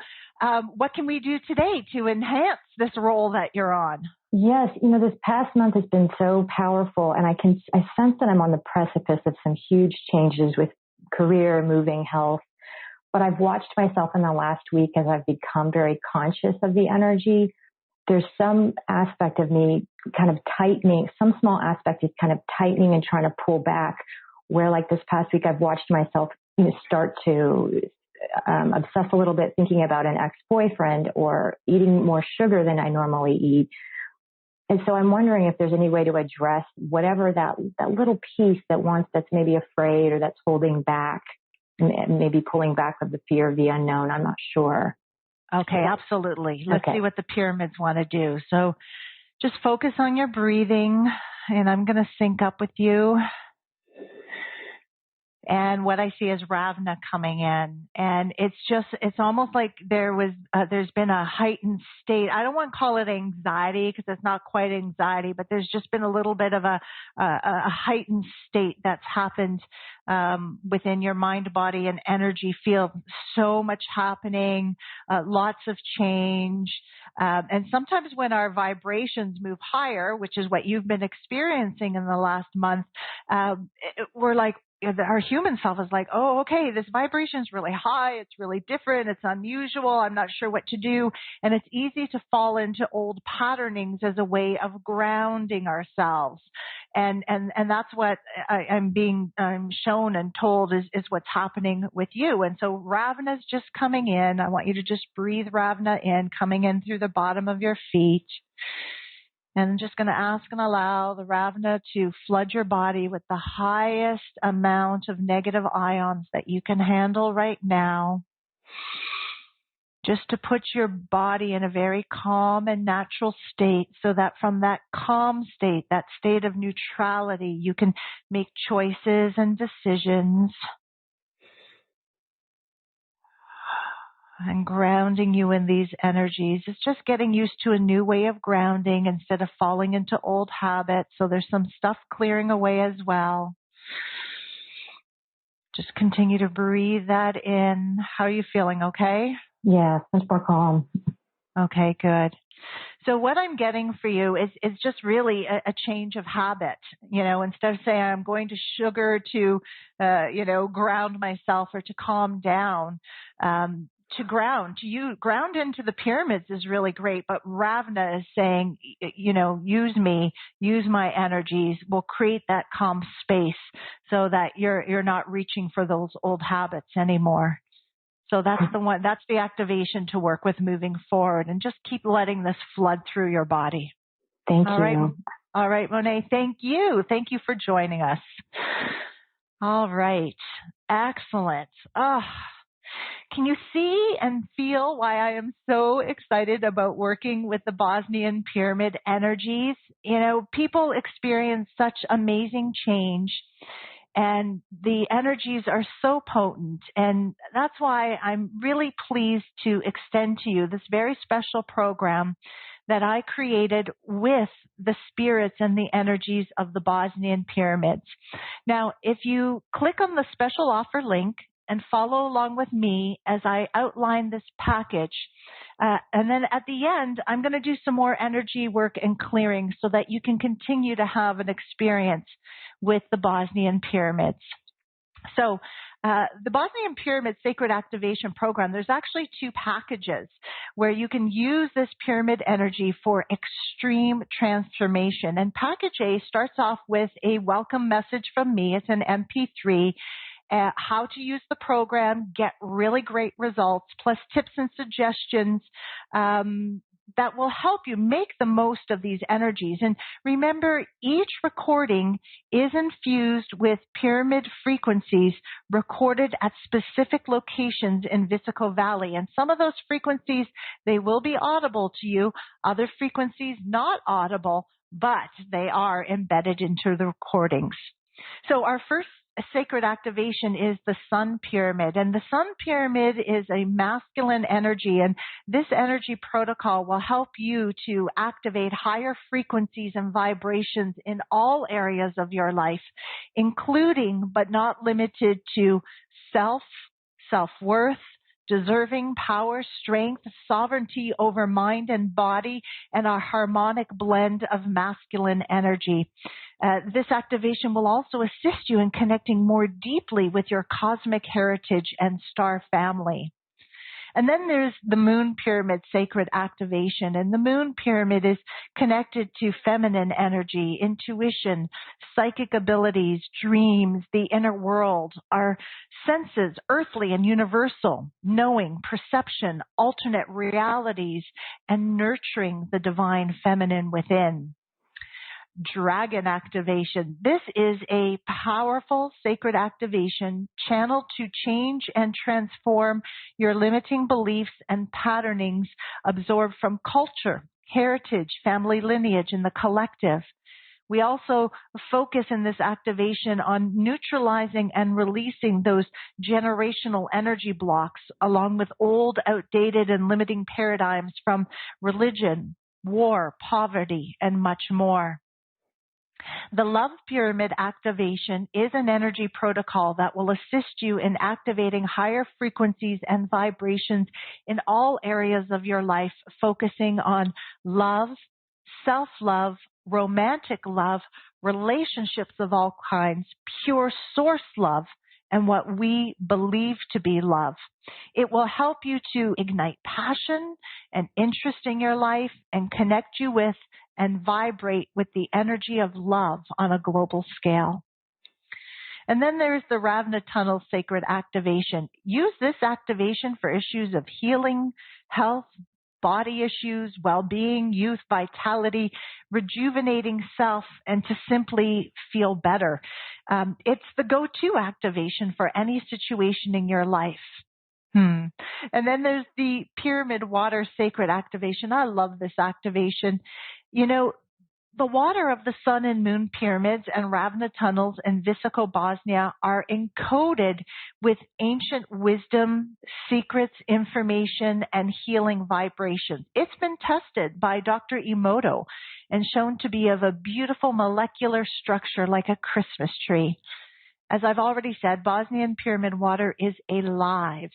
what can we do today to enhance this role that you're on? Yes. This past month has been so powerful, and I sense that I'm on the precipice of some huge changes with career, moving, health. But I've watched myself in the last week as I've become very conscious of the energy. There's some aspect of me kind of tightening, some small aspect is kind of tightening and trying to pull back, where like this past week I've watched myself start to obsess a little bit thinking about an ex-boyfriend or eating more sugar than I normally eat. And so I'm wondering if there's any way to address whatever that little piece that's maybe afraid or that's holding back, and maybe pulling back of the fear of the unknown. I'm not sure. Okay, absolutely. Let's see what the pyramids want to do. So just focus on your breathing, and I'm going to sync up with you. And what I see is Ravna coming in, and it's almost like there's been a heightened state. I don't want to call it anxiety because it's not quite anxiety, but there's just been a little bit of a heightened state that's happened within your mind, body, and energy field. So much happening, lots of change. And sometimes when our vibrations move higher, which is what you've been experiencing in the last month, we're like, our human self is like, oh, okay, this vibration is really high. It's really different. It's unusual. I'm not sure what to do. And it's easy to fall into old patternings as a way of grounding ourselves. And that's what I'm shown and told is what's happening with you. And so Ravna's just coming in. I want you to just breathe Ravna in, coming in through the bottom of your feet. And I'm just going to ask and allow the Ravna to flood your body with the highest amount of negative ions that you can handle right now. Just to put your body in a very calm and natural state so that from that calm state, that state of neutrality, you can make choices and decisions. And grounding you in these energies. It's just getting used to a new way of grounding instead of falling into old habits. So there's some stuff clearing away as well. Just continue to breathe that in. How are you feeling? Okay? Yeah, much more calm. Okay, good. So what I'm getting for you is just really a change of habit. Instead of saying I'm going to sugar to, ground myself or to calm down, to ground into the pyramids is really great, but Ravna is saying, use me, use my energies. We'll create that calm space so that you're not reaching for those old habits anymore. So that's the activation to work with moving forward, and just keep letting this flood through your body. Thank you. All right, Monet, thank you. Thank you for joining us. All right. Excellent. Can you see and feel why I am so excited about working with the Bosnian pyramid energies? People experience such amazing change, and the energies are so potent. And that's why I'm really pleased to extend to you this very special program that I created with the spirits and the energies of the Bosnian pyramids. Now, if you click on the special offer link and follow along with me as I outline this package. And then at the end, I'm going to do some more energy work and clearing so that you can continue to have an experience with the Bosnian pyramids. So the Bosnian Pyramid Sacred Activation Program, there's actually two packages where you can use this pyramid energy for extreme transformation. And package A starts off with a welcome message from me. It's an MP3. How to use the program, get really great results, plus tips and suggestions that will help you make the most of these energies. And remember, each recording is infused with pyramid frequencies recorded at specific locations in Vesico Valley. And some of those frequencies, they will be audible to you. Other frequencies not audible, but they are embedded into the recordings. So our first sacred activation is the Sun Pyramid. And the Sun Pyramid is a masculine energy. And this energy protocol will help you to activate higher frequencies and vibrations in all areas of your life, including but not limited to self-worth, deserving, power, strength, sovereignty over mind and body, and a harmonic blend of masculine energy. This activation will also assist you in connecting more deeply with your cosmic heritage and star family. And then there's the moon pyramid sacred activation. And the moon pyramid is connected to feminine energy, intuition, psychic abilities, dreams, the inner world, our senses, earthly and universal, knowing, perception, alternate realities, and nurturing the divine feminine within. Dragon activation. This is a powerful sacred activation channeled to change and transform your limiting beliefs and patternings absorbed from culture, heritage, family lineage, and the collective. We also focus in this activation on neutralizing and releasing those generational energy blocks along with old, outdated, and limiting paradigms from religion, war, poverty, and much more. The Love Pyramid activation is an energy protocol that will assist you in activating higher frequencies and vibrations in all areas of your life, focusing on love, self-love, romantic love, relationships of all kinds, pure source love, and what we believe to be love. It will help you to ignite passion and interest in your life and connect you with and vibrate with the energy of love on a global scale. And then there's the Ravna Tunnel Sacred Activation. Use this activation for issues of healing, health, body issues, well-being, youth, vitality, rejuvenating self, and to simply feel better. It's the go-to activation for any situation in your life. And then there's the Pyramid Water Sacred Activation. I love this activation. You know, the water of the sun and moon pyramids and Ravna tunnels in Visoko, Bosnia are encoded with ancient wisdom, secrets, information, and healing vibrations. It's been tested by Dr. Emoto and shown to be of a beautiful molecular structure like a Christmas tree. As I've already said, Bosnian pyramid water is alive.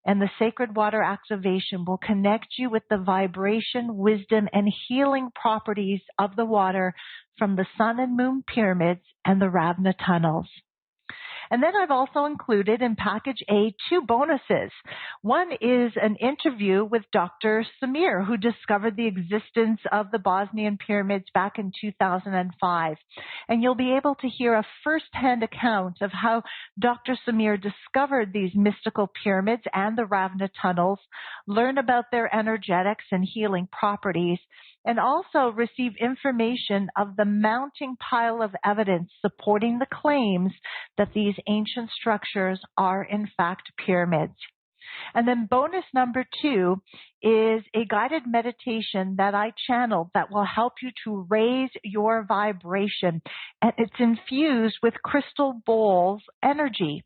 And the sacred water activation will connect you with the vibration, wisdom, and healing properties of the water from the sun and moon pyramids and the Ravna tunnels. And then I've also included in package A 2 bonuses. One is an interview with Dr. Samir, who discovered the existence of the Bosnian pyramids back in 2005. And you'll be able to hear a first-hand account of how Dr. Samir discovered these mystical pyramids and the Ravna tunnels, learn about their energetics and healing properties, and also receive information of the mounting pile of evidence supporting the claims that these ancient structures are in fact pyramids. And then bonus number 2 is a guided meditation that I channeled that will help you to raise your vibration. And it's infused with crystal bowls energy.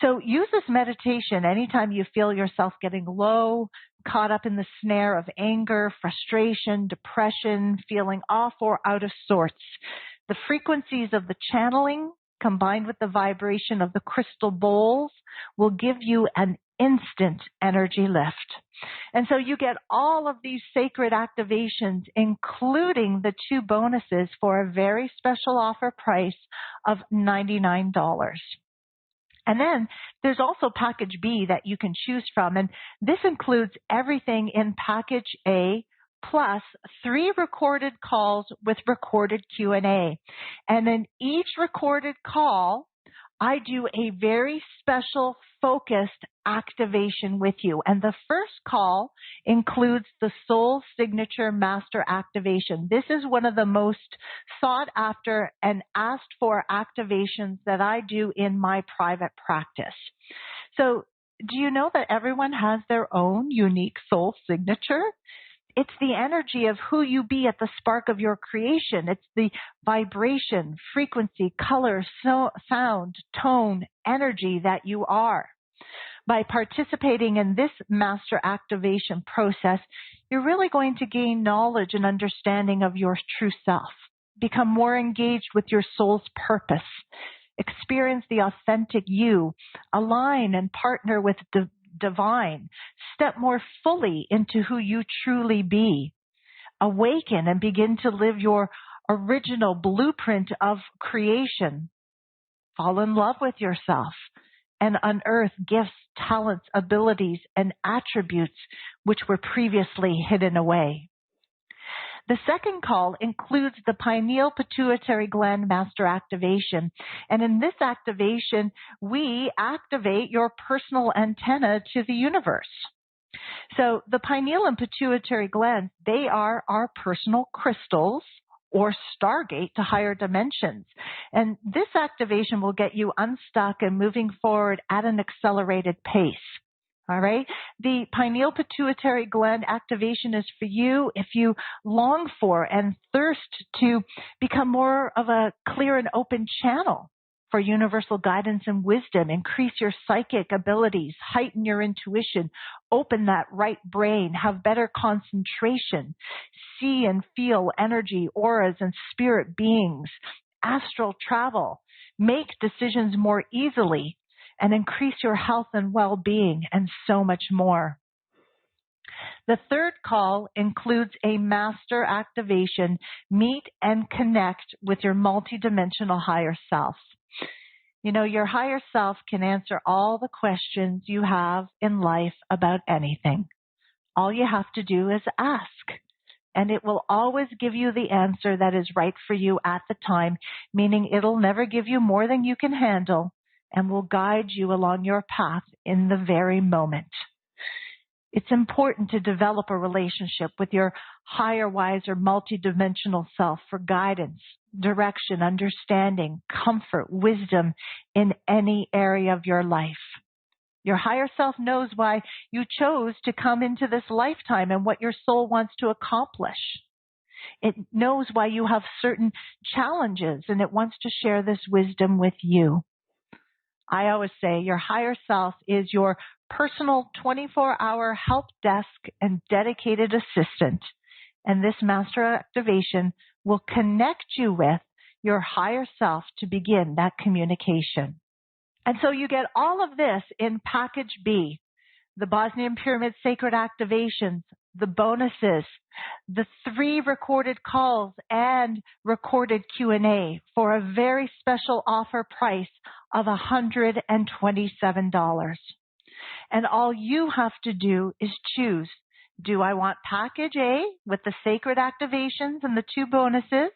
So use this meditation anytime you feel yourself getting low, caught up in the snare of anger, frustration, depression, feeling off or out of sorts. The frequencies of the channeling combined with the vibration of the crystal bowls will give you an instant energy lift. And so you get all of these sacred activations, including the 2 bonuses for a very special offer price of $99. And then there's also package B that you can choose from. And this includes everything in package A plus 3 recorded calls with recorded Q&A. And in each recorded call, I do a very special focused activation with you. And the first call includes the Soul Signature Master Activation. This is one of the most sought after and asked for activations that I do in my private practice. So do you know that everyone has their own unique soul signature? It's the energy of who you be at the spark of your creation. It's the vibration, frequency, color, sound, tone, energy that you are. By participating in this master activation process, you're really going to gain knowledge and understanding of your true self, become more engaged with your soul's purpose, experience the authentic you, align and partner with divine, step more fully into who you truly be, awaken and begin to live your original blueprint of creation, fall in love with yourself, and unearth gifts, talents, abilities, and attributes which were previously hidden away. The second call includes the pineal pituitary gland master activation. And in this activation, we activate your personal antenna to the universe. So the pineal and pituitary glands, they are our personal crystals or stargate to higher dimensions. And this activation will get you unstuck and moving forward at an accelerated pace. All right. The pineal pituitary gland activation is for you if you long for and thirst to become more of a clear and open channel for universal guidance and wisdom, increase your psychic abilities, heighten your intuition, open that right brain, have better concentration, see and feel energy, auras, and spirit beings, astral travel, make decisions more easily, and increase your health and well-being, and so much more. The third call includes a master activation, meet and connect with your multidimensional higher self. You know, your higher self can answer all the questions you have in life about anything. All you have to do is ask, and it will always give you the answer that is right for you at the time, meaning it'll never give you more than you can handle and will guide you along your path in the very moment. It's important to develop a relationship with your higher, wiser, multidimensional self for guidance, direction, understanding, comfort, wisdom in any area of your life. Your higher self knows why you chose to come into this lifetime and what your soul wants to accomplish. It knows why you have certain challenges, and it wants to share this wisdom with you. I always say your higher self is your personal 24-hour help desk and dedicated assistant. And this master activation will connect you with your higher self to begin that communication. And so you get all of this in package B, the Bosnian Pyramid Sacred Activations, the bonuses, the 3 recorded calls and recorded Q&A for a very special offer price of $127. And all you have to do is choose, do I want package A with the sacred activations and the 2 bonuses,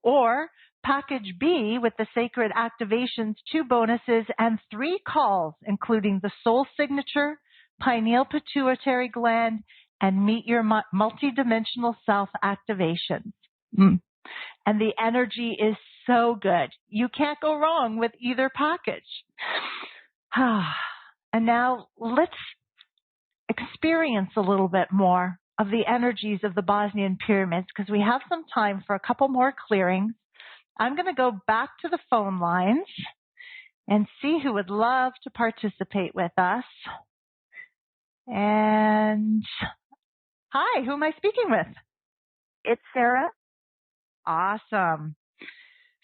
or package B with the sacred activations, 2 bonuses, and 3 calls, including the soul signature, pineal pituitary gland, and meet your multidimensional self activations. And the energy is so good. You can't go wrong with either package. And now let's experience a little bit more of the energies of the Bosnian pyramids, because we have some time for a couple more clearings. I'm going to go back to the phone lines and see who would love to participate with us. And hi, who am I speaking with? It's Sarah. Awesome.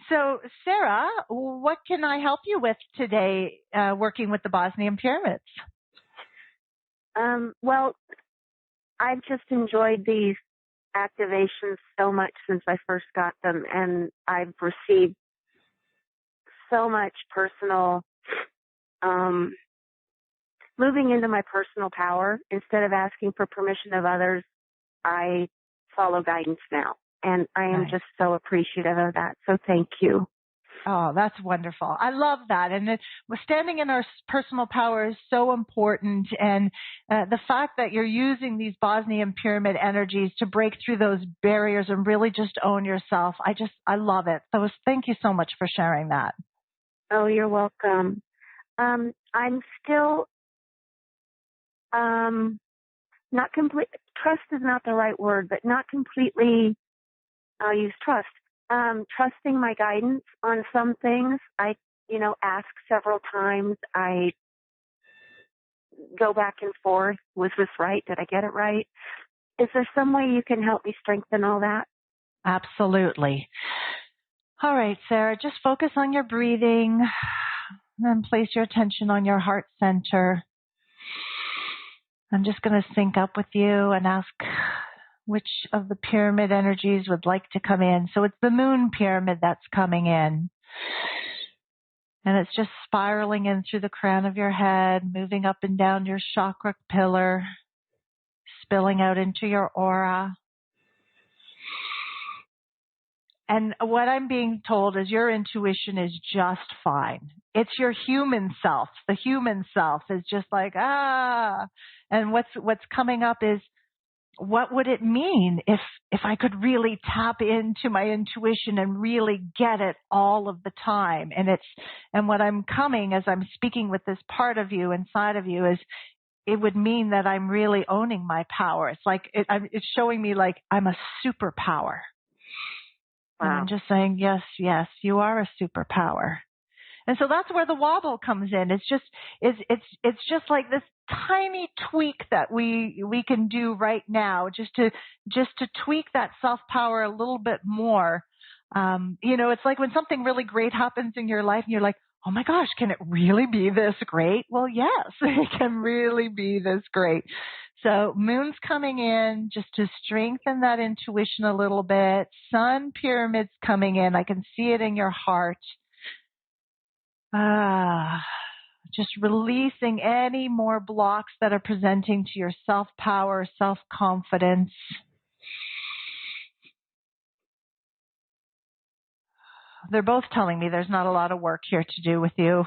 So, Sarah, what can I help you with today working with the Bosnian pyramids? Well, I've just enjoyed these activations so much since I first got them, and I've received so much personal, moving into my personal power. Instead of asking for permission of others, I follow guidance now. And I am just so appreciative of that. So thank you. Oh, that's wonderful. I love that. And standing in our personal power is so important. And the fact that you're using these Bosnian pyramid energies to break through those barriers and really just own yourself, I love it. So thank you so much for sharing that. Oh, you're welcome. I'm still not complete. Trust is not the right word, but not completely. I'll use trust. Trusting my guidance on some things. I, ask several times. I go back and forth. Was this right? Did I get it right? Is there some way you can help me strengthen all that? Absolutely. All right, Sarah, just focus on your breathing and place your attention on your heart center. I'm just going to sync up with you and ask which of the pyramid energies would like to come in. So it's the moon pyramid that's coming in. And it's just spiraling in through the crown of your head, moving up and down your chakra pillar, spilling out into your aura. And what I'm being told is your intuition is just fine. It's your human self. The human self is just like, And what's coming up is, what would it mean if I could really tap into my intuition and really get it all of the time? And what I'm coming as I'm speaking with this part of you inside of you is, it would mean that I'm really owning my power. It's like, it's showing me like I'm a superpower. Wow. And I'm just saying, yes, you are a superpower. And so that's where the wobble comes in. It's just like this tiny tweak that we can do right now, just to tweak that self-power a little bit more. It's like when something really great happens in your life and you're like, oh my gosh, can it really be this great? Well, yes, it can really be this great. So moon's coming in just to strengthen that intuition a little bit. Sun pyramid's coming in. I can see it in your heart. Just releasing any more blocks that are presenting to your self-power, self-confidence. They're both telling me there's not a lot of work here to do with you.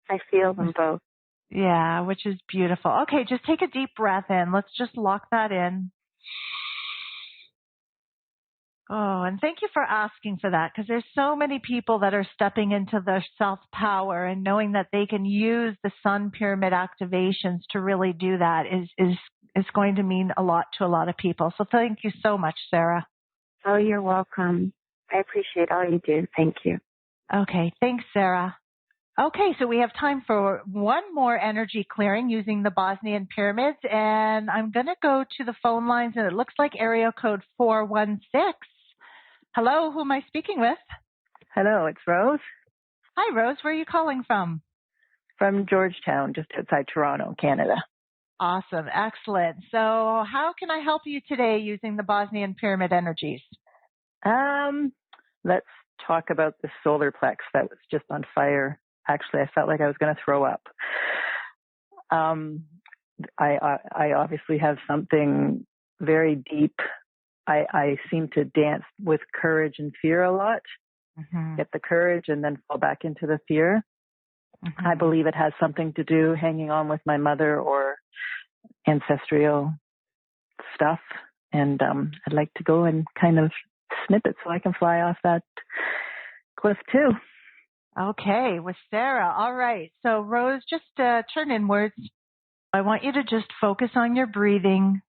I feel them both. Yeah, which is beautiful. Okay, just take a deep breath in. Let's just lock that in. Oh, and thank you for asking for that, because there's so many people that are stepping into their self-power and knowing that they can use the sun pyramid activations to really do that is going to mean a lot to a lot of people. So thank you so much, Sarah. Oh, you're welcome. I appreciate all you do. Thank you. Okay, thanks, Sarah. Okay, so we have time for one more energy clearing using the Bosnian pyramids, and I'm going to go to the phone lines, and it looks like area code 416. Hello, who am I speaking with? Hello, it's Rose. Hi, Rose. Where are you calling from? From Georgetown, just outside Toronto, Canada. Awesome. Excellent. So how can I help you today using the Bosnian pyramid energies? Let's talk about the solar plex that was just on fire. Actually, I felt like I was going to throw up. I obviously have something very deep. I seem to dance with courage and fear a lot, get the courage and then fall back into the fear. I believe it has something to do hanging on with my mother or ancestral stuff. And I'd like to go and kind of snip it so I can fly off that cliff too. Okay, with Sarah. All right. So Rose, just turn inwards. I want you to just focus on your breathing.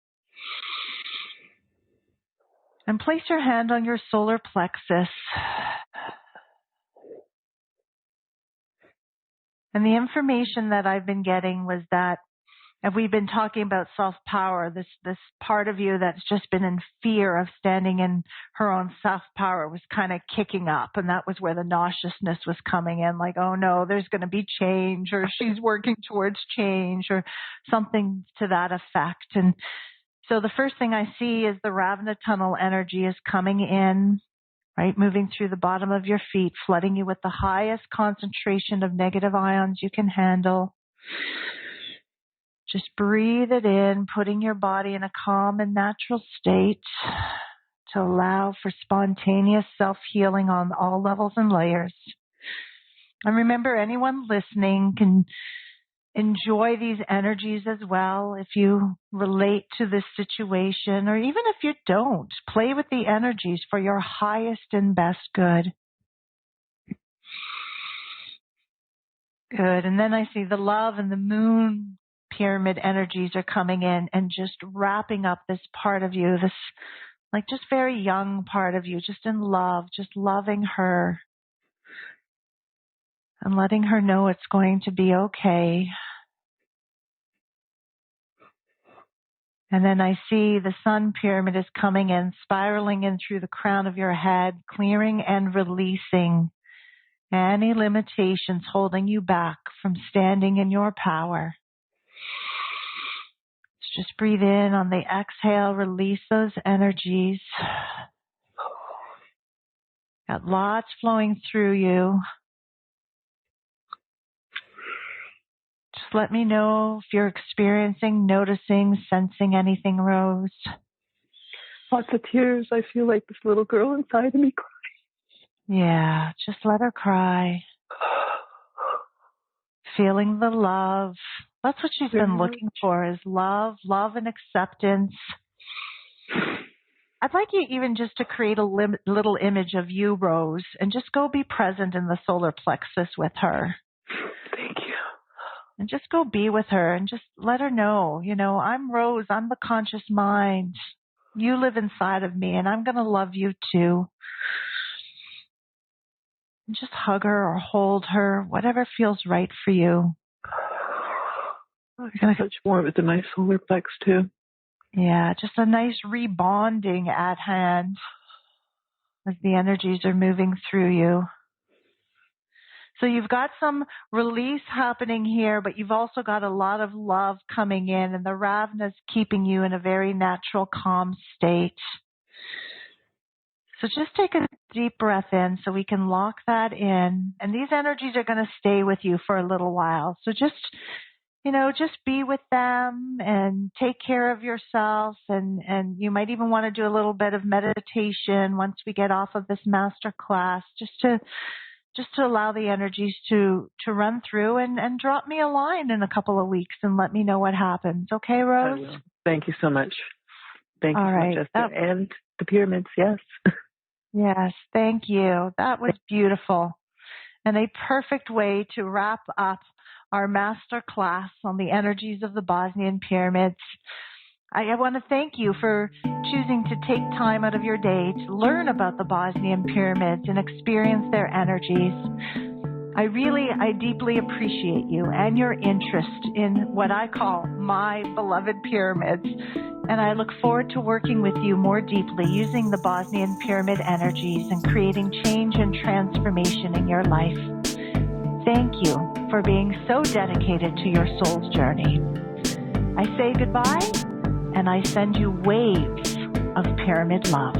And place your hand on your solar plexus. And the information that I've been getting was that, and we've been talking about self-power, this part of you that's just been in fear of standing in her own self-power was kind of kicking up. And that was where the nauseousness was coming in, like, oh no, there's going to be change, or she's working towards change, or something to that effect. And so the first thing I see is the Ravna tunnel energy is coming in, right, moving through the bottom of your feet, flooding you with the highest concentration of negative ions you can handle. Just breathe it in, putting your body in a calm and natural state to allow for spontaneous self-healing on all levels and layers. And remember, anyone listening can enjoy these energies as well if you relate to this situation, or even if you don't, play with the energies for your highest and best good. Good. And then I see the love and the moon pyramid energies are coming in and just wrapping up this part of you, this like just very young part of you, just in love, just loving her and letting her know it's going to be okay. And then I see the sun pyramid is coming in, spiraling in through the crown of your head, clearing and releasing any limitations holding you back from standing in your power. Let's just breathe in on the exhale, release those energies. Got lots flowing through you. Just let me know if you're experiencing, noticing, sensing anything, Rose. Lots of tears. I feel like this little girl inside of me crying. Yeah, just let her cry. Feeling the love. That's what she's been looking for, is love and acceptance. I'd like you even just to create a little image of you, Rose, and just go be present in the solar plexus with her. Thank you. And just go be with her and just let her know, I'm Rose. I'm the conscious mind. You live inside of me, and I'm going to love you too. And just hug her or hold her, whatever feels right for you. I got such warmth in my solar plex too. Yeah, just a nice rebonding at hand as the energies are moving through you. So you've got some release happening here, but you've also got a lot of love coming in, and the Ravna's keeping you in a very natural, calm state. So just take a deep breath in so we can lock that in. And these energies are going to stay with you for a little while. So just be with them and take care of yourself. And you might even want to do a little bit of meditation once we get off of this master class, just to allow the energies to run through, and drop me a line in a couple of weeks and let me know what happens. Okay, Rose? I will. Thank you so much. Thank you so right. much, Esther. And the pyramids, yes. Yes, thank you. That was beautiful. And a perfect way to wrap up our master class on the energies of the Bosnian pyramids. I want to thank you for choosing to take time out of your day to learn about the Bosnian pyramids and experience their energies. I deeply appreciate you and your interest in what I call my beloved pyramids. And I look forward to working with you more deeply using the Bosnian pyramid energies and creating change and transformation in your life. Thank you for being so dedicated to your soul's journey. I say goodbye, and I send you waves of pyramid love.